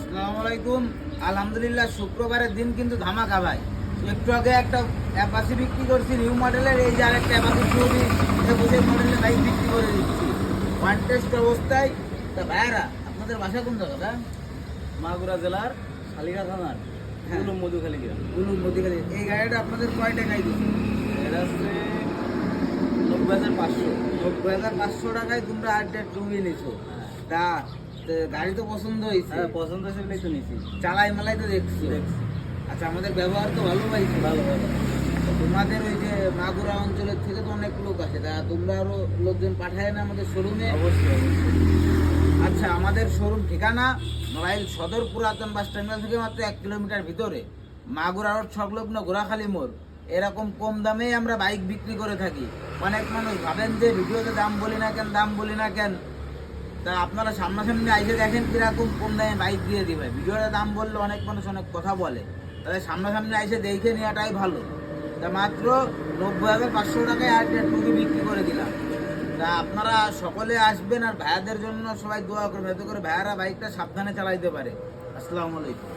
আসসালামু আলাইকুম। আলহামদুলিল্লাহ শুক্রবারের দিন কিন্তু ধামাকা ভাই। একটু আগে একটা অ্যাপাসি বিক্রি করছি নিউ মডেলের, এই যে আরেকটা অ্যাপাসি 2021 মডেলের বাইক বিক্রি করে দিচ্ছি ওয়ান টেস্ট অবস্থায়। তা ভাইয়ারা, আপনাদের বাসা কোন জায়গাটা? মাগুরা জেলার শালিকা থানার হ্যাঁ। উলুম মধুখালী গ্রাম। মধ্যখানে এই গাড়িটা আপনাদের কয় টাকায় দিচ্ছি? এটা হচ্ছে 90,500। 90,500 টাকায় তোমরা আরেকটা টুবি নিছো। তা গাড়ি তো পছন্দ হয়েছে? হ্যাঁ, পছন্দ হয়েছে বলেই তো নিয়েছি। চালাই মালাই তো দেখছি। আচ্ছা, আমাদের ব্যবহার তো ভালো পাইছো? ভালো ভালো। তোমাদের ওই যে মাগুরা অঞ্চলের থেকে তো অনেক লোক আছে, তা তোমরা আরো লোকজন পাঠায় না আমাদের শোরুমে? অবশ্যই অবশ্যই। আচ্ছা, আমাদের শোরুম ঠিকানা মোবাইল সদর পুরাতন বাস টার্মিনাল থেকে মাত্র 1 কিলোমিটার ভিতরে, মাগুরা রোড সংলগ্ন গোরাখালী মোড়। এরকম কম দামেই আমরা বাইক বিক্রি করে থাকি। অনেক মানুষ ভাবেন যে ভিডিওতে দাম বলি না কেন। তা আপনারা সামনাসামনি আইসে দেখেন কিরকম কম দামে বাইক দিয়ে দিবে। ভিডিওতে দাম বললে অনেক মানুষ অনেক কথা বলে, তাহলে সামনাসামনি আইসে দেখে নেওয়াটাই ভালো। তা মাত্র 90,500 টাকায় আর একটা টুকি বিক্রি করে দিলাম। তা আপনারা সকলে আসবেন, আর ভাইয়াদের জন্য সবাই দোয়া করবেন, এতে করে ভাইয়ারা বাইকটা সাবধানে চালাইতে পারে। আসসালামু আলাইকুম।